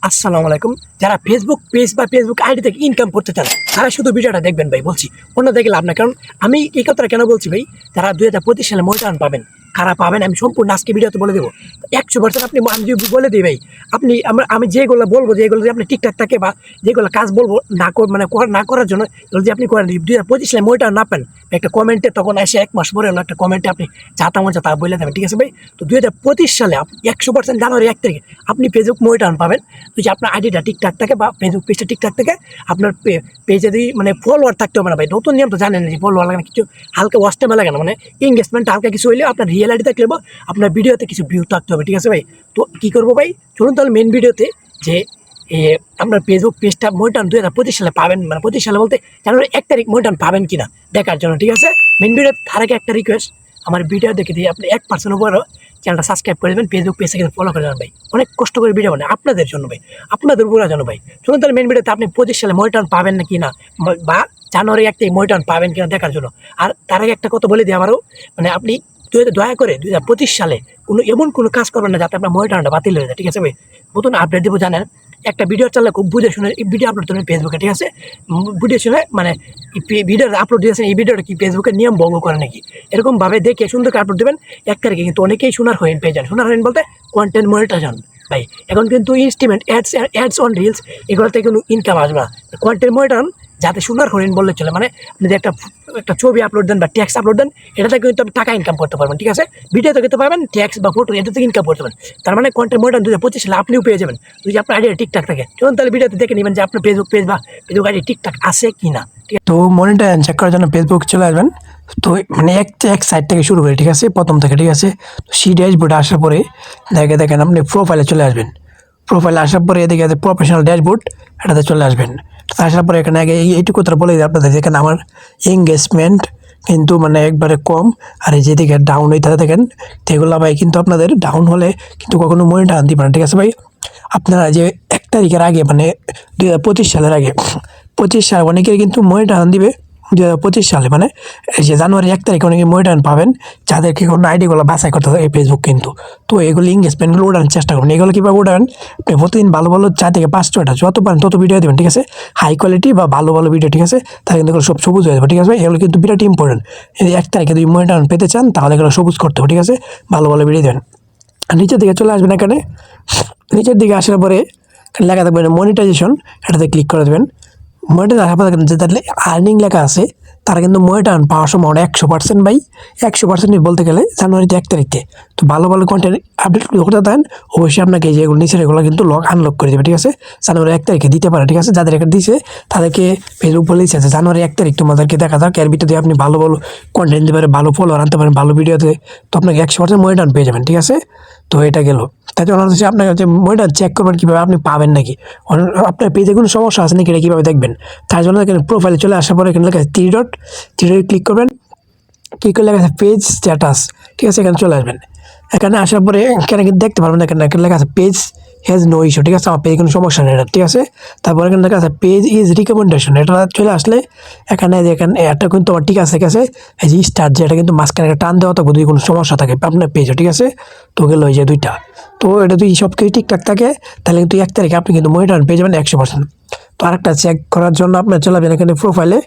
আসসালামু আলাইকুম। যারা ফেসবুক পেজ বা ফেসবুক আইডি থেকে ইনকাম করতে চান তারা শুধু ভিডিওটা দেখবেন ভাই, বলছি অন্য দেখে লাভ না। কারণ আমি এই কথাটা কেন বলছি ভাই, যারা 2025 সালে মোটান পাবেন, কারা পাবেন আমি সম্পূর্ণ আজকে ভিডিওতে বলে দেবো 100%। আপনি আমি যদি বলে দিই ভাই, আপনি আমি যেগুলো বলবো, যেগুলো যদি আপনি ঠিকঠাক থাকে বা যেগুলো কাজ বলবো না করার জন্য যদি আপনি করেন, 2025 সালে মোটান না পান, একটা কমেন্টে তখন এসে 1 মাস পরে হলো একটা কমেন্টে আপনি যা তা মন তা বলে দেবেন, ঠিক আছে ভাই? তো 2025 সালে 100% জানুয়ারি 1 তারিখে আপনি ফেসবুক মোটান পাবেন যদি আপনার আইডিটা ঠিকঠাক থাকে বা ফেসবুক পেজটা ঠিকঠাক থাকে। আপনার পেজে যদি ফলোয়ার থাকতে হবে না ভাই, নতুন নিয়ম তো জানেন যে ফলোয়ার লাগে না, কিছু হালকা ওয়াচ টাইম লাগে না, এঙ্গেজমেন্ট হালকা কিছু হইলে আপনার রিয়েল আইডি থাকলে বা আপনার ভিডিওতে কিছু ভিউ থাকতে হবে, ঠিক আছে ভাই? তো কী করবো ভাই, চলুন তাহলে মেন ভিডিওতে যে আপনার ফেসবুক পেজটা মোটান 2025 সালে পাবেন, 25 সালে বলতে জানুয়ারি 1 তারিখ মোটান পাবেন কিনা দেখার জন্য, ঠিক আছে? মেন ভিডিও তার আগে একটা রিকোয়েস্ট, আমার ভিডিও দেখে দিয়ে আপনি 1% উপরও চ্যানেলটা সাবস্ক্রাইব করে দেবেন, ফেসবুক পেজটা কিন্তু ফলো করে দেবেন ভাই। অনেক কষ্ট করে ভিডিও বানাই আপনাদের জন্য ভাই, আপনাদের উপরের জন্য ভাই। চলুন তাহলে মেন ভিডিওতে আপনি 25 সালে মোটান পাবেন না কিনা বা জানুয়ারি 1 তারিখ মোটান পাবেন কিনা দেখার জন্য। আর তার আগে একটা কথা বলে দিই আমারও, আপনি দয়া করে 2025 সালে এমন কোনো কাজ করবেন না যাতে আপনার মোটানটা বাতিল হয়ে যায়, ঠিক আছে ভাই? নতুন আপডেট দেবো জানেন, একটা ভিডিও চাললে খুব বুঝে শুনে ভিডিও আপলোড করবেন ফেসবুকে, ঠিক আছে? বুঝে শুনে ভিডিও আপলোড দিয়েছেন, এই ভিডিওটা কি ফেসবুকের নিয়ম ভঙ্গ করে নাকি এরকমভাবে দেখে সুন্দর করে আপলোড দেবেন 1 তারিখে। কিন্তু অনেকেই শোনার হয়েন পেয়ে যান, শোনার হয়েন বলতে কন্টেন্ট মনিটাইজেশন ভাই। এখন কিন্তু ইনস্ট্রিমেন্ট অ্যাডস অন রিলস এগুলো থেকে কোনো ইনকাম আসবে না। কন্টেন্ট মনিটাইজেশন যাতে শোনার হরিণ বললে চলে, আপনি যে একটা ছবি আপলোড দেন বা ট্যাক্স আপলোড দেন, এটা থেকে কিন্তু আপনি টাকা ইনকাম করতে পারবেন, ঠিক আছে? ভিডিও থেকে তো পাবেন, ট্যাক্স বা ফটো এটা থেকে ইনকাম করতে পারবেন। তার কন্টেন্ট মনিটাইজেশন 2025 সালে আপনিও পেয়ে যাবেন যদি আপনার আইডিয়া ঠিকঠাক থাকে। চলুন তাহলে ভিডিওতে দেখে নেবেন যে আপনার ফেসবুক পেজ বা ফেসবুক আইডি ঠিকঠাক আছে কি না। তো মনিটাইজেশন চেক করার জন্য ফেসবুক চলে আসবেন। তো এক সাইড থেকে শুরু করে, ঠিক আছে? প্রথম থেকে, ঠিক আছে? তো সি ড্যাশবোর্ডে আসার পরে দেখেন আপনি প্রোফাইলে চলে আসবেন। প্রোফাইলে আসার পরে এদিকে আছে প্রফেশনাল ড্যাশবোর্ড, এটাতে চলে আসবেন। আসার পরে এখানে আগে এইটুকু কথা বলে দিই আপনাদের, এখানে আমার এঙ্গেজমেন্ট কিন্তু একবারে কম। আর এই যেদিকে ডাউন হইতে দেখেন, এগুলো ভাই কিন্তু আপনাদের ডাউন হলে কিন্তু কখনো মনিটাইজেশন দিবে না, ঠিক আছে ভাই? আপনারা যে 1 তারিখের আগে 2025 সালের আগে 25 সালে অনেকের কিন্তু মনিটাইজেশন দিবে 2025 সালে, এই যে জানুয়ারি 1 তারিখে অনেকে মনিটাইজেশন পাবেন যাদেরকে কোনো আইডিগুলো বাছাই করতে হবে এই ফেসবুক কিন্তু। তো এগুলো এঙ্গেজমেন্টগুলো ওঠানোর চেষ্টা করুন। এগুলো কীভাবে ওঠাবেন, আপনি প্রতিদিন ভালো ভালো 4 থেকে 5টা যত পারেন তত ভিডিও দেবেন, ঠিক আছে? হাই কোয়ালিটি বা ভালো ভালো ভিডিও, ঠিক আছে? তাহলে কিন্তু এগুলো সব সবুজ হয়ে যাবে, ঠিক আছে ভাই? এগুলো কিন্তু বিরাট ইম্পর্টেন্ট। যদি 1 তারিখে যদি মনিটাইজেশন পেতে চান তাহলে এগুলো সবুজ করতে হবে, ঠিক আছে? ভালো ভালো ভিডিও দেবেন। আর নিচের দিকে চলে আসবেন, এখানে নিচের দিকে আসার পরে লেখা থাকবে মনিটাইজেশন, এটাতে ক্লিক করে দেবেন। মনিটাইজেশন যে তাহলে আর্নিং লেখা আছে তারা কিন্তু মনিটাইজেশন পাওয়ার সম্ভাবনা 100% ভাই। 100% বলতে গেলে জানুয়ারিতে 1 তারিখে। তো ভালো ভালো কন্টেন্ট আপডেট করতে দেন, অবশ্যই আপনাকে যেগুলো নিচের এগুলো কিন্তু আনলক করে দেবে, ঠিক আছে? জানুয়ারি 1 তারিখে দিতে পারে, ঠিক আছে? যাদের এটা দিছে তাদেরকে ফেসবুক বলেছে যে জানুয়ারি 1 তারিখ তোমাদেরকে দেখা যাক, এর ভিতরে আপনি ভালো ভালো কন্টেন্ট দিতে পারেন, ভালো ফলোয়ার আনতে পারেন ভালো ভিডিওতে, তো আপনাকে 100% মনিটাইজেশন পেয়ে যাবেন, ঠিক আছে? তো এটা গেল। তাই জন্য আপনাকে যে মনিটাইজেশন চেক করবেন কীভাবে, আপনি পাবেন নাকি, আপনার পেজে কোনো সমস্যা আছে নাকি, এটা কীভাবে দেখবেন? তার জন্য এখানে প্রোফাইলে চলে আসার পরে এখানে লেখা আছে 3 ডট, 3 ডটে ক্লিক করবেন। ক্লিক করলে লেখা আছে পেজ স্ট্যাটাস, ঠিক আছে? এখানে চলে আসবেন। এখানে আসার পরে এখানে কিন্তু দেখতে পারবেন, এখানে লেখা আছে পেজ হ্যাজ নো ইস্যু, ঠিক আছে? আমার পেজে কোনো সমস্যা নেই, ঠিক আছে? তারপরে এখানে লেখা আছে পেজ ইজ রিকমেন্ডেশন, এটা চলে আসলে এখানে এটা কিন্তু আমার ঠিক আছে, ঠিক আছে? এই যে স্টার্ট, যে এটা কিন্তু মাঝখানে টান দেওয়া থাকবে যদি কোনো সমস্যা থাকে আপনার পেজে, ঠিক আছে? তো গেল এই যে 2টা। তো এটা যদি সব কিছু ঠিকঠাক থাকে তাহলে কিন্তু 1 তারিখে আপনি কিন্তু মনিটাইজেশন পেয়ে যাবেন 100%। তো আরেকটা চেক করার জন্য আপনার চলে যাবেন এখানে প্রোফাইলে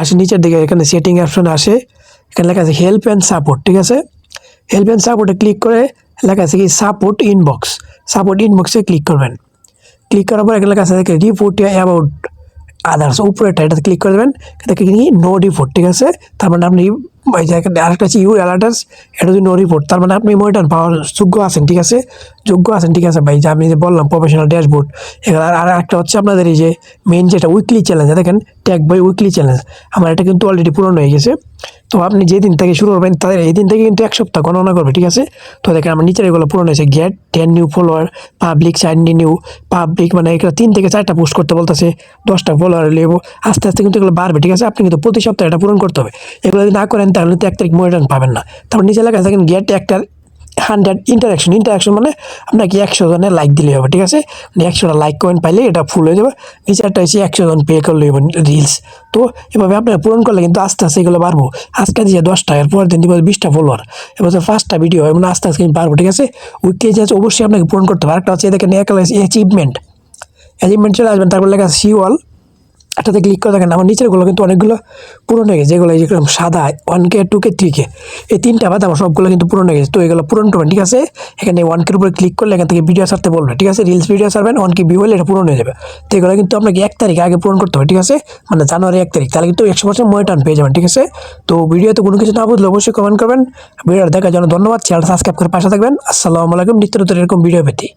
আসে, নিচের দিকে এখানে সেটিং অপশনে আসে, এখানে লেখা আছে হেল্প অ্যান্ড সাপোর্ট, ঠিক আছে? হেল্প অ্যান্ড সাপোর্টে ক্লিক করে লেখা আছে কি সাপোর্ট ইনবক্সে ক্লিক করবেন। ক্লিক করার পর এখানে লেখা আছে রিপোর্ট অ্যাবাউট আদার্স, উপরেটা এটাতে ক্লিক করে দেবেন। এটা কি নো রিপোর্ট, ঠিক আছে? তার আপনি এই যে আরেকটা আছে ইউর অ্যালার্টাস, এটা যদি নো রিপোর্ট, তার আপনি মনিটাইজেশন পাওয়ার যোগ্য আছেন, ঠিক আছে? ঠিক আছে ভাই, যে আমি যে বললাম প্রফেশনাল ড্যাশবোর্ড। এগুলো আর একটা হচ্ছে আপনাদের এই যে মেইন যেটা উইকলি চ্যালেঞ্জ, দেখেন ট্যাগ বাই উইকলি চ্যালেঞ্জ, আমার এটা কিন্তু অলরেডি পূরণ হয়ে গেছে। তো আপনি যেদিন থেকে শুরু করবেন তাদের এই দিন থেকে কিন্তু 1 সপ্তাহ গণনা করবে, ঠিক আছে? তো দেখেন আমার নিচের এগুলো পূরণ হয়েছে। Get 10 new follower, public 4 new public, এগুলো 3 থেকে 4টা পোস্ট করতে বলতেছে, 10টা ফলোয়ার নেবো। আস্তে আস্তে কিন্তু এগুলো বাড়বে, ঠিক আছে? আপনি কিন্তু প্রতি সপ্তাহে এটা পূরণ করতে হবে। এগুলো যদি না করেন তাহলে তো 1 তারিখ মনিটাইজেশন পাবেন না। তারপর নিচে লেখা দেখেন গেট একটা 100 ইন্টারাকশন আপনাকে 100 জনের লাইক দিলেই হবে, ঠিক আছে? 100টা লাইক কমেন্ট পাইলে এটা ফুল হয়ে যাবে। নিচেরটা এসে 100 জন পে করলে রিলস। তো এভাবে আপনারা পূরণ করলে কিন্তু আস্তে আস্তে এগুলো বাড়বো। আজকে দিয়ে 10টা, এরপর দিন দিব 20টা ফলোয়ার, এবার 5টা ভিডিও, আস্তে আস্তে কিন্তু পারবো, ঠিক আছে? উইকলি যে আছে অবশ্যই আপনাকে পূরণ করতে হবে। আরেকটা হচ্ছে দেখেন অ্যাচিভমেন্ট, অ্যাচিভমেন্ট চলে আসবেন, তারপর লেখা সি অল, এটাতে ক্লিক করে দেখেন আমার নিচেরগুলো কিন্তু অনেকগুলো পূরণ হয়ে গেছে, যেগুলো যেরকম সাদা 1K 2K 3K এই 3টা বাদ আমার সবগুলো কিন্তু পূরণ হয়ে গেছে। তো এগুলো পূরণ করবেন, ঠিক আছে। এখানে 1K উপরে ক্লিক করলে এখান থেকে ভিডিও ছাড়তে বলবে, ঠিক আছে। রিলস ভিডিও ছাড়বেন 1K ভিউ হলে এটা পূরণ হয়ে যাবে। তো এগুলো কিন্তু আপনাকে 1 তারিখ আগে পূরণ করতে হবে, ঠিক আছে, মানে জানুয়ারি 1 তারিখ, তাহলে কিন্তু 100% মনিটন পেয়ে যাবেন, ঠিক আছে। তো ভিডিওতে কোনো কিছু না বুঝলে অবশ্যই কমেন্ট করবেন। ভিডিওটা দেখার জন্য ধন্যবাদ। চ্যানেলটা সাবস্ক্রাইব করে পাশে থাকবেন। আসসালামু আলাইকুম। নিত্য নতুন এরকম ভিডিও পেতে।